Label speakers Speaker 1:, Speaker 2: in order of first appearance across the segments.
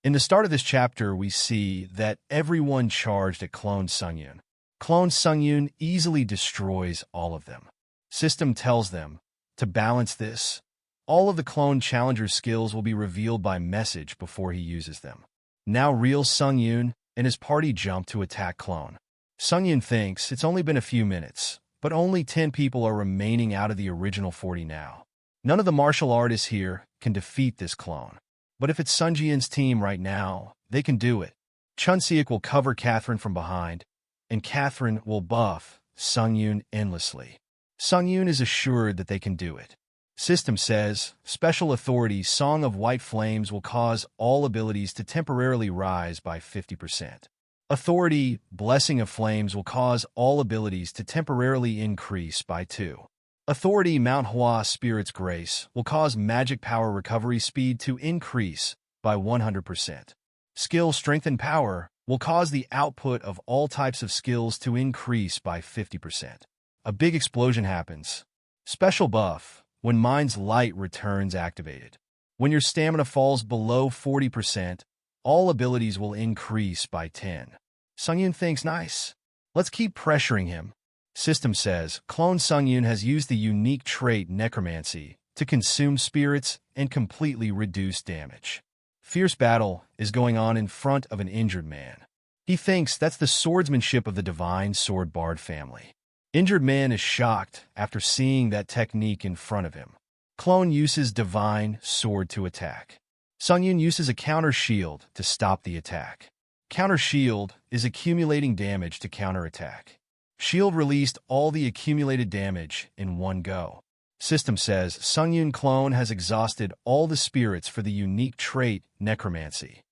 Speaker 1: In the start of this chapter, we see that everyone charged at Clone Sungyun. Clone Sungyun easily destroys all of them. System tells them, to balance this, all of the clone challenger's skills will be revealed by message before he uses them. Now real Sungyun and his party jump to attack Clone. Sungyun thinks it's only been a few minutes, but only 10 people are remaining out of the original 40 now. None of the martial artists here can defeat this clone. But if it's Sungyun's team right now, they can do it. Chunseok will cover Catherine from behind, and Catherine will buff Sungyun endlessly. Sungyun is assured that they can do it. System says, Special Authority Song of White Flames will cause all abilities to temporarily rise by 50%. Authority Blessing of Flames will cause all abilities to temporarily increase by 2. Authority Manhwa Spirit's Grace will cause magic power recovery speed to increase by 100%. Skill Strength and Power will cause the output of all types of skills to increase by 50%. A big explosion happens. Special Buff when Mind's Light returns activated. When your stamina falls below 40%, all abilities will increase by 10. Sungyun thinks, nice. Let's keep pressuring him. System says, Clone Sungyun has used the unique trait Necromancy to consume spirits and completely reduce damage. Fierce battle is going on in front of an injured man. He thinks that's the swordsmanship of the Divine Sword Bard family. Injured man is shocked after seeing that technique in front of him. Clone uses Divine Sword to attack. Sungyun uses a counter shield to stop the attack. Counter shield is accumulating damage to counterattack. Shield released all the accumulated damage in one go. System says Sungyun Clone has exhausted all the spirits for the unique trait Necromancy.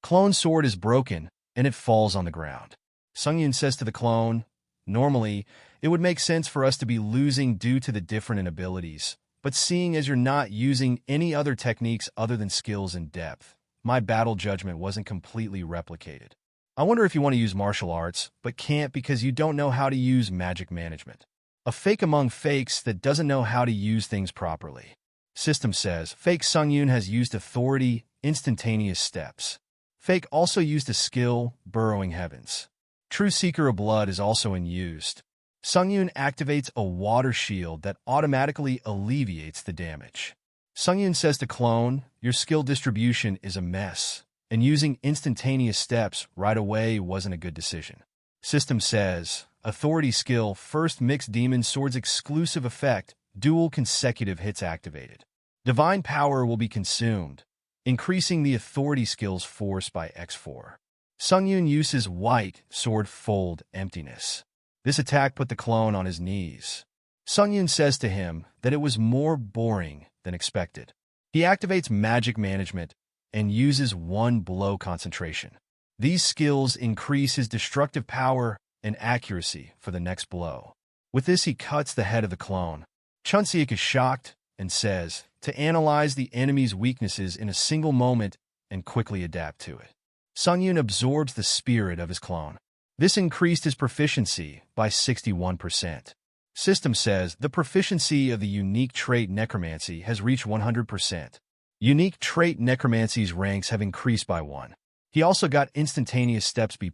Speaker 1: Clone sword is broken and it falls on the ground. Sungyun says to the clone, normally, it would make sense for us to be losing due to the different abilities, but seeing as you're not using any other techniques other than skills and depth, my battle judgment wasn't completely replicated. I wonder if you want to use martial arts, but can't because you don't know how to use magic management. A fake among fakes that doesn't know how to use things properly. System says, Fake Sungyun has used authority, instantaneous steps. Fake also used a skill, Burrowing Heavens. True Seeker of Blood is also in use. Sungyun activates a water shield that automatically alleviates the damage. Sungyun says to Clone, your skill distribution is a mess, and using instantaneous steps right away wasn't a good decision. System says, Authority skill First Mixed Demon Sword's exclusive effect, dual consecutive hits activated. Divine Power will be consumed, increasing the Authority skill's force by X4. Sungyun uses White Sword Fold Emptiness. This attack put the clone on his knees. Sungyun says to him that it was more boring than expected. He activates Magic Management and uses one blow concentration. These skills increase his destructive power and accuracy for the next blow. With this, he cuts the head of the clone. Chunseok is shocked and says to analyze the enemy's weaknesses in a single moment and quickly adapt to it. Sungyun absorbs the spirit of his clone. This increased his proficiency by 61%. System says the proficiency of the unique trait Necromancy has reached 100%. Unique trait Necromancy's ranks have increased by 1. He also got instantaneous steps B+.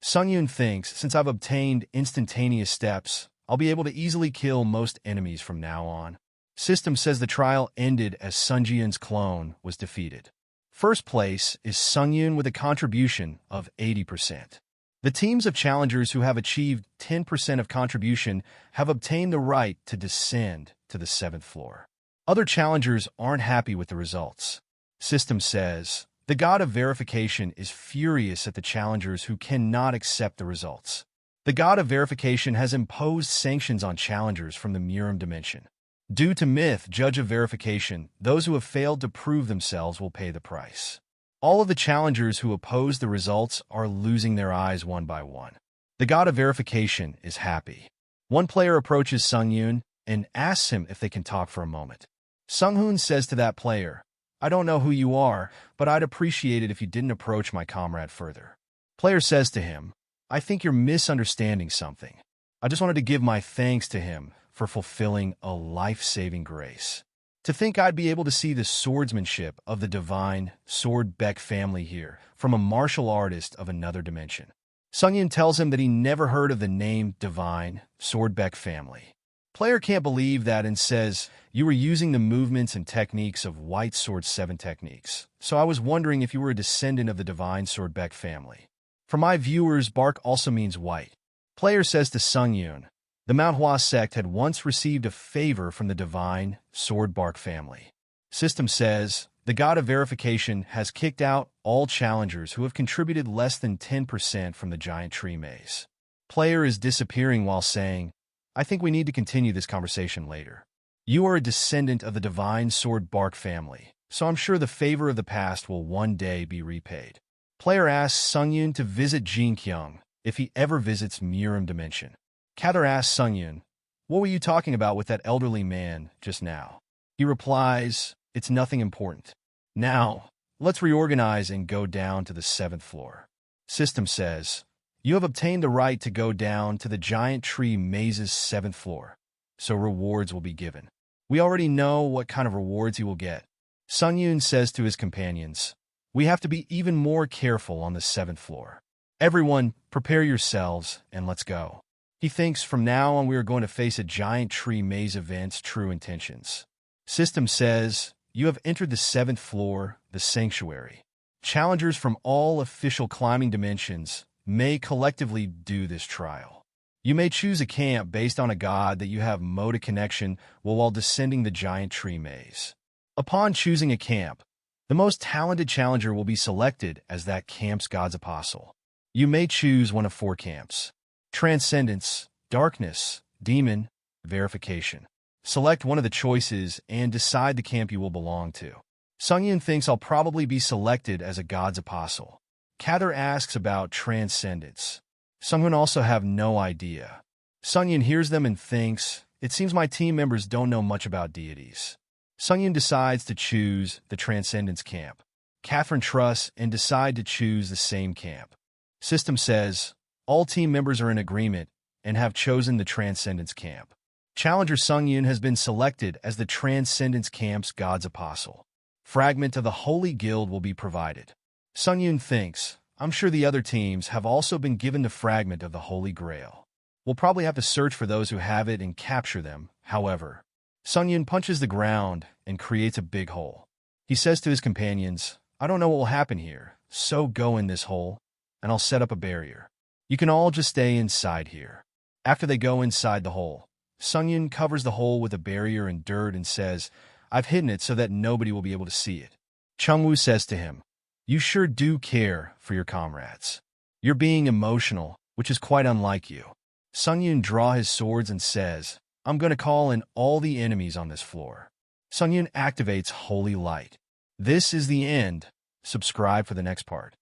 Speaker 1: Sungyun thinks, since I've obtained instantaneous steps, I'll be able to easily kill most enemies from now on. System says the trial ended as Sungyun's clone was defeated. First place is Sungyun with a contribution of 80%. The teams of challengers who have achieved 10% of contribution have obtained the right to descend to the 7th floor. Other challengers aren't happy with the results. System says, the God of Verification is furious at the challengers who cannot accept the results. The God of Verification has imposed sanctions on challengers from the Murim dimension. Due to myth, Judge of Verification, those who have failed to prove themselves will pay the price. All of the challengers who oppose the results are losing their eyes one by one. The God of Verification is happy. One player approaches Sungyun and asks him if they can talk for a moment. Sungyun says to that player, I don't know who you are, but I'd appreciate it if you didn't approach my comrade further. Player says to him, I think you're misunderstanding something. I just wanted to give my thanks to him for fulfilling a life-saving grace. To think I'd be able to see the swordsmanship of the divine Sword Beck family here from a martial artist of another dimension. Sungyun tells him that he never heard of the name divine Sword Beck family. Player can't believe that and says, "You were using the movements and techniques of White Sword 7 techniques, so I was wondering if you were a descendant of the divine Sword Beck family." For my viewers, bark also means white. Player says to Sungyun, the Manhwa sect had once received a favor from the divine Sword Bark family. System says, the god of verification has kicked out all challengers who have contributed less than 10% from the giant tree maze. Player is disappearing while saying, "I think we need to continue this conversation later. You are a descendant of the divine Sword Bark family, so I'm sure the favor of the past will one day be repaid." Player asks Sungyun to visit Jinkyung if he ever visits Murim Dimension. Cather asks Sungyun, "What were you talking about with that elderly man just now?" He replies, "It's nothing important. Now, let's reorganize and go down to the 7th floor. System says, you have obtained the right to go down to the giant tree maze's 7th floor, so rewards will be given. We already know what kind of rewards he will get." Sungyun says to his companions, "We have to be even more careful on the 7th floor. Everyone, prepare yourselves and let's go." He thinks from now on we are going to face a giant tree maze event's true intentions. System says, you have entered the 7th floor, the sanctuary. Challengers from all official climbing dimensions may collectively do this trial. You may choose a camp based on a god that you have mode of connection while descending the giant tree maze. Upon choosing a camp, the most talented challenger will be selected as that camp's god's apostle. You may choose one of 4 camps: Transcendence, Darkness, Demon, Verification. Select one of the choices and decide the camp you will belong to. Sungyun thinks I'll probably be selected as a god's apostle. Cather asks about Transcendence. Sungyun also have no idea. Sungyun hears them and thinks, it seems my team members don't know much about deities. Sungyun decides to choose the Transcendence camp. Catherine trusts and decide to choose the same camp. System says, all team members are in agreement and have chosen the Transcendence camp. Challenger Sungyun has been selected as the Transcendence camp's god's apostle. Fragment of the Holy Guild will be provided. Sungyun thinks, I'm sure the other teams have also been given the fragment of the Holy Grail. We'll probably have to search for those who have it and capture them, however. Sungyun punches the ground and creates a big hole. He says to his companions, I don't know what will happen here, so go in this hole, and I'll set up a barrier. You can all just stay inside here. After they go inside the hole, Sungyun covers the hole with a barrier and dirt and says, I've hidden it so that nobody will be able to see it. Chungwoo says to him, you sure do care for your comrades. You're being emotional, which is quite unlike you. Sungyun draws his swords and says, I'm going to call in all the enemies on this floor. Sungyun activates Holy Light. This is the end. Subscribe for the next part.